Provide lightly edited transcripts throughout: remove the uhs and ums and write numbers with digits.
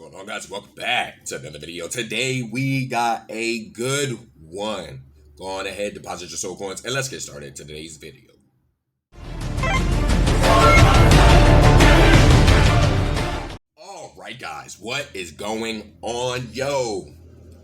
What's going on, guys? Welcome back to another video. Today we got a good one. Go on ahead, deposit your soul coins, and let's get started today's video. Alright guys, what is going on? Yo,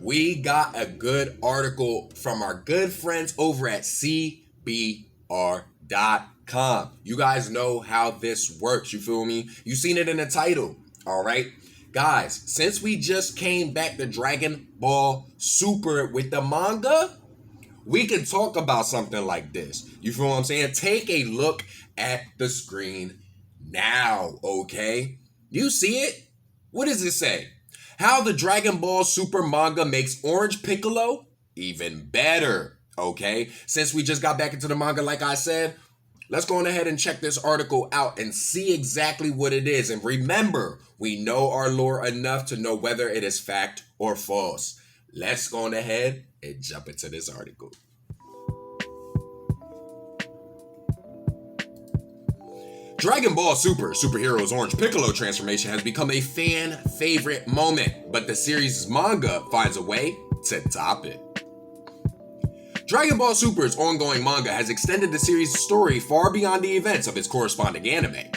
we got a good article from our good friends over at CBR.com. You guys know how this works, you feel me? You seen it in the title, alright? Guys, since we just came back to Dragon Ball Super with the manga, we can talk about something like this. You feel what I'm saying? Take a look at the screen now, okay? You see it? What does it say? How the Dragon Ball Super Manga makes Orange Piccolo even better, okay? Since we just got back into the manga, like I said, let's go on ahead and check this article out and see exactly what it is. And remember, we know our lore enough to know whether it is fact or false. Let's go on ahead and jump into this article. Dragon Ball Superhero's Orange Piccolo transformation has become a fan favorite moment, but the series' manga finds a way to top it. Dragon Ball Super's ongoing manga has extended the series' story far beyond the events of its corresponding anime.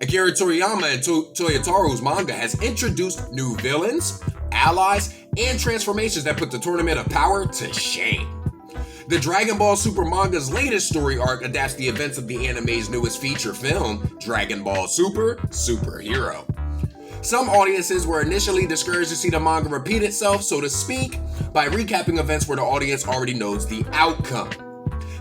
Akira Toriyama and Toyotaro's manga has introduced new villains, allies, and transformations that put the Tournament of Power to shame. The Dragon Ball Super manga's latest story arc adapts the events of the anime's newest feature film, Dragon Ball Super Superhero. Some audiences were initially discouraged to see the manga repeat itself, so to speak, by recapping events where the audience already knows the outcome.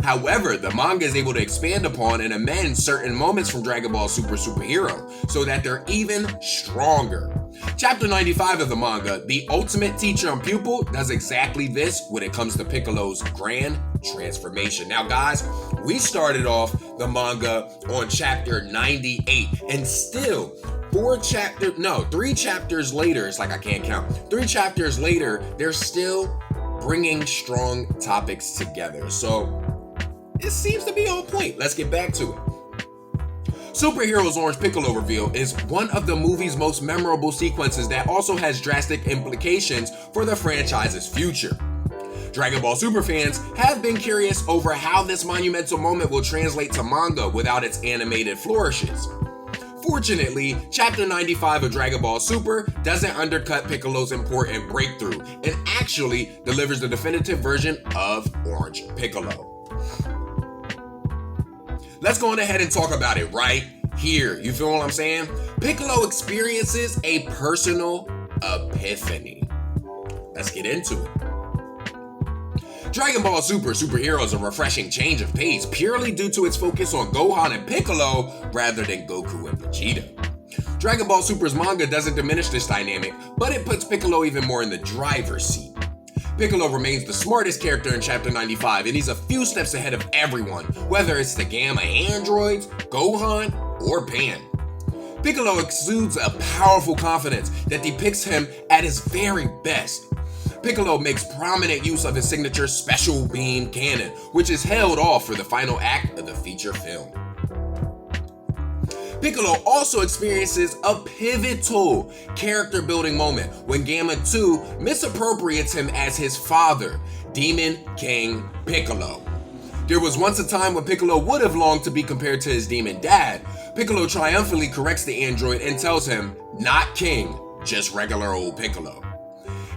However, the manga is able to expand upon and amend certain moments from Dragon Ball Super Superhero so that they're even stronger. Chapter 95 of the manga, The Ultimate Teacher and Pupil, does exactly this when it comes to Piccolo's grand transformation. Now guys, we started off the manga on chapter 98 and still 3 chapters later, it's like I can't count. 3 chapters later, they're still bringing strong topics together. So it seems to be on point. Let's get back to it. Superhero's Orange Piccolo reveal is one of the movie's most memorable sequences that also has drastic implications for the franchise's future. Dragon Ball Super fans have been curious over how this monumental moment will translate to manga without its animated flourishes. Fortunately, Chapter 95 of Dragon Ball Super doesn't undercut Piccolo's important breakthrough and actually delivers the definitive version of Orange Piccolo. Let's go on ahead and talk about it right here. You feel what I'm saying? Piccolo experiences a personal epiphany. Let's get into it. Dragon Ball Super Superhero is a refreshing change of pace purely due to its focus on Gohan and Piccolo rather than Goku and Vegeta. Dragon Ball Super's manga doesn't diminish this dynamic, but it puts Piccolo even more in the driver's seat. Piccolo remains the smartest character in Chapter 95, and he's a few steps ahead of everyone, whether it's the Gamma androids, Gohan, or Pan. Piccolo exudes a powerful confidence that depicts him at his very best. Piccolo makes prominent use of his signature Special Beam Cannon, which is held off for the final act of the feature film. Piccolo also experiences a pivotal character building moment when Gamma 2 misappropriates him as his father, Demon King Piccolo. There was once a time when Piccolo would have longed to be compared to his demon dad. Piccolo triumphantly corrects the android and tells him, not king, just regular old Piccolo.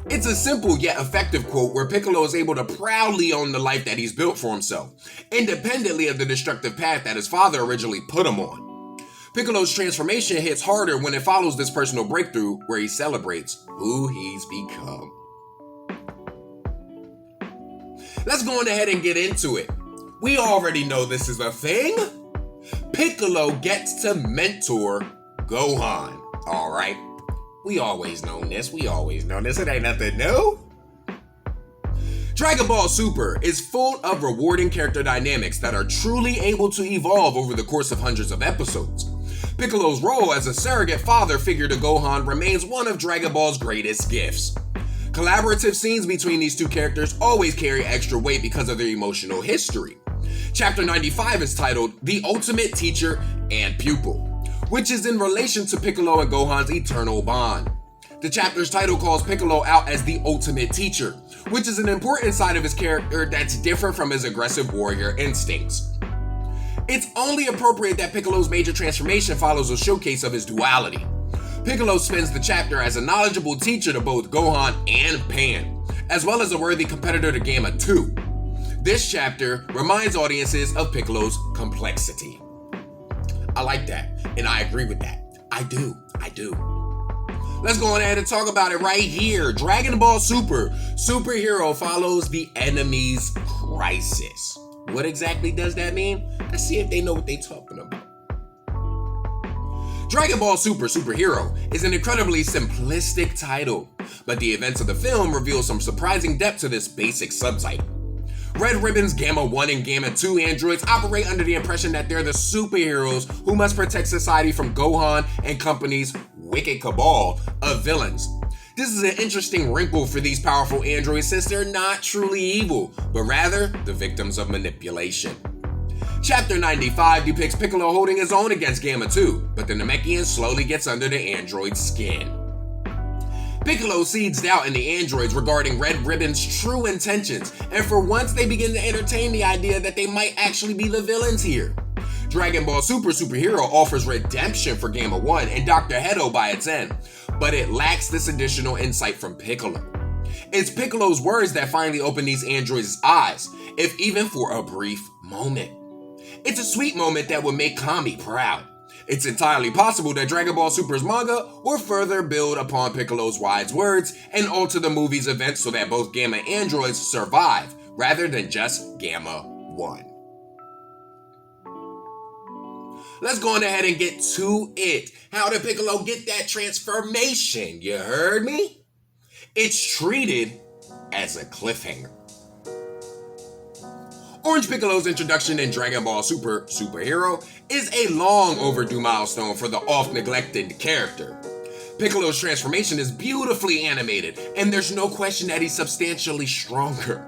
It's a simple yet effective quote where Piccolo is able to proudly own the life that he's built for himself, independently of the destructive path that his father originally put him on. Piccolo's transformation hits harder when it follows this personal breakthrough where he celebrates who he's become. Let's go on ahead and get into it. We already know this is a thing. Piccolo gets to mentor Gohan, alright? We always known this, it ain't nothing new. Dragon Ball Super is full of rewarding character dynamics that are truly able to evolve over the course of hundreds of episodes. Piccolo's role as a surrogate father figure to Gohan remains one of Dragon Ball's greatest gifts. Collaborative scenes between these two characters always carry extra weight because of their emotional history. Chapter 95 is titled The Ultimate Teacher and Pupil, which is in relation to Piccolo and Gohan's eternal bond. The chapter's title calls Piccolo out as the ultimate teacher, which is an important side of his character that's different from his aggressive warrior instincts. It's only appropriate that Piccolo's major transformation follows a showcase of his duality. Piccolo spends the chapter as a knowledgeable teacher to both Gohan and Pan, as well as a worthy competitor to Gamma 2. This chapter reminds audiences of Piccolo's complexity. I like that, and I agree with that. I do. Let's go ahead and talk about it right here. Dragon Ball Superhero follows the enemy's crisis. What exactly does that mean? Let's see if they know what they're talking about. Dragon Ball Superhero is an incredibly simplistic title, but the events of the film reveal some surprising depth to this basic subtitle. Red Ribbon's Gamma 1 and Gamma 2 androids operate under the impression that they're the superheroes who must protect society from Gohan and company's wicked cabal of villains. This is an interesting wrinkle for these powerful androids since they're not truly evil, but rather the victims of manipulation. Chapter 95 depicts Piccolo holding his own against Gamma 2, but the Namekian slowly gets under the android's skin. Piccolo seeds doubt in the androids regarding Red Ribbon's true intentions, and for once they begin to entertain the idea that they might actually be the villains here. Dragon Ball Superhero offers redemption for Gamma 1 and Dr. Hedo by its end, but it lacks this additional insight from Piccolo. It's Piccolo's words that finally open these androids' eyes, if even for a brief moment. It's a sweet moment that would make Kami proud. It's entirely possible that Dragon Ball Super's manga will further build upon Piccolo's wise words and alter the movie's events so that both Gamma androids survive, rather than just Gamma 1. Let's go on ahead and get to it. How did Piccolo get that transformation? You heard me? It's treated as a cliffhanger. Orange Piccolo's introduction in Dragon Ball Superhero is a long overdue milestone for the oft-neglected character. Piccolo's transformation is beautifully animated, and there's no question that he's substantially stronger.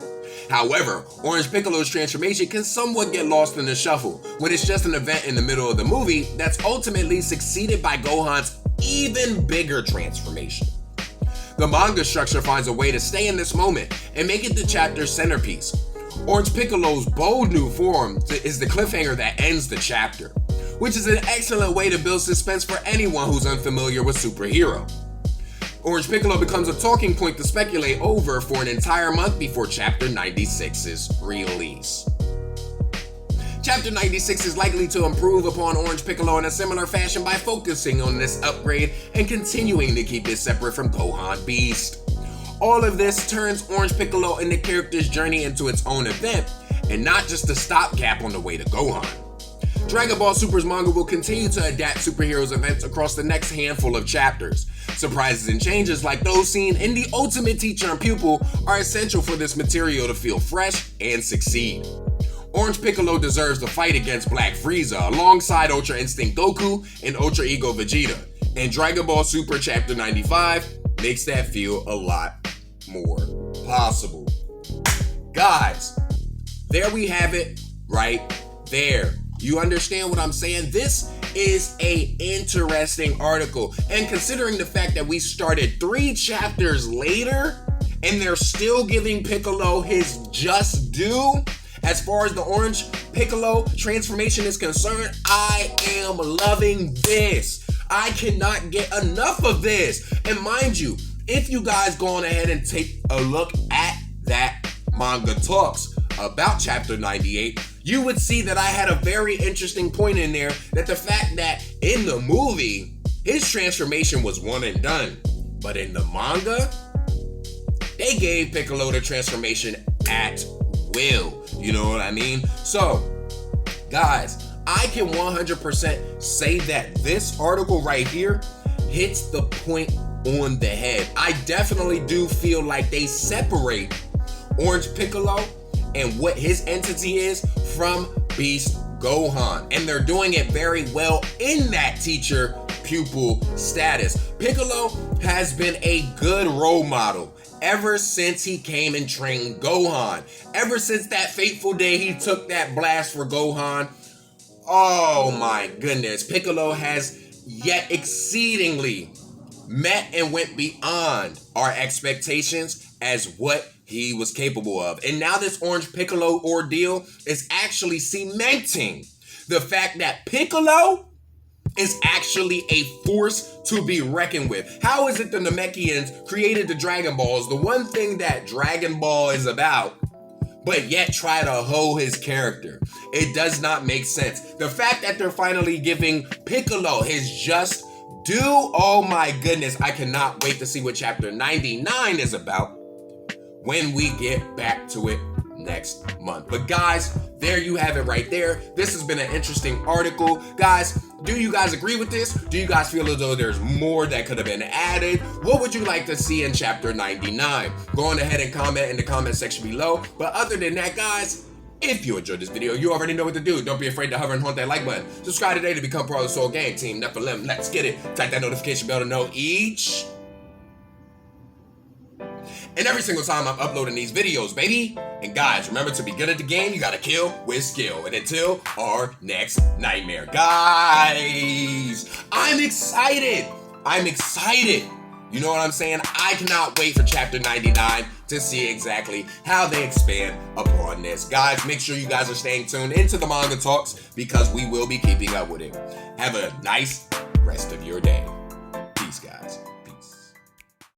However, Orange Piccolo's transformation can somewhat get lost in the shuffle when it's just an event in the middle of the movie that's ultimately succeeded by Gohan's even bigger transformation. The manga structure finds a way to stay in this moment and make it the chapter's centerpiece. Orange Piccolo's bold new form is the cliffhanger that ends the chapter, which is an excellent way to build suspense for anyone who's unfamiliar with Superhero. Orange Piccolo becomes a talking point to speculate over for an entire month before Chapter 96's release. Chapter 96 is likely to improve upon Orange Piccolo in a similar fashion by focusing on this upgrade and continuing to keep it separate from Gohan Beast. All of this turns Orange Piccolo and the character's journey into its own event, and not just a stopgap on the way to Gohan. Dragon Ball Super's manga will continue to adapt Superhero's events across the next handful of chapters. Surprises and changes like those seen in The Ultimate Teacher and Pupil are essential for this material to feel fresh and succeed. Orange Piccolo deserves the fight against Black Frieza alongside Ultra Instinct Goku and Ultra Ego Vegeta, and Dragon Ball Super Chapter 95 makes that feel a lot more possible. Guys, there we have it right there. You understand what I'm saying? This is a interesting article, and considering the fact that we started 3 chapters later and they're still giving Piccolo his just due as far as the Orange Piccolo transformation is concerned, I am loving this. I cannot get enough of this. And mind you, if you guys go on ahead and take a look at that manga talks about Chapter 98, you would see that I had a very interesting point in there, that the fact that in the movie, his transformation was one and done. But in the manga, they gave Piccolo the transformation at will. You know what I mean? So, guys, I can 100% say that this article right here hits the point on the head. I definitely do feel like they separate Orange Piccolo and what his entity is from Beast Gohan. And they're doing it very well in that teacher-pupil status. Piccolo has been a good role model ever since he came and trained Gohan. Ever since that fateful day he took that blast for Gohan. Oh my goodness. Piccolo has yet exceedingly met and went beyond our expectations as what he was capable of. And now this Orange Piccolo ordeal is actually cementing the fact that Piccolo is actually a force to be reckoned with. How is it the Namekians created the Dragon Balls, the one thing that Dragon Ball is about, but yet try to hoe his character? It does not make sense. The fact that they're finally giving Piccolo his just due, oh my goodness, I cannot wait to see what chapter 99 is about when we get back to it next month. But guys, there you have it right there. This has been an interesting article. Guys, do you guys agree with this? Do you guys feel as though there's more that could have been added? What would you like to see in chapter 99? Go on ahead and comment in the comment section below. But other than that, guys, if you enjoyed this video, you already know what to do. Don't be afraid to hover and haunt that like button. Subscribe today to become part of the Soul Gang. Team Nephilim, let's get it. Tap that notification bell to know each and every single time I'm uploading these videos, baby. And guys, remember, to be good at the game, you gotta kill with skill. And until our next nightmare, guys, I'm excited. You know what I'm saying? I cannot wait for chapter 99 to see exactly how they expand upon this. Guys, make sure you guys are staying tuned into the manga talks because we will be keeping up with it. Have a nice rest of your day. Peace, guys.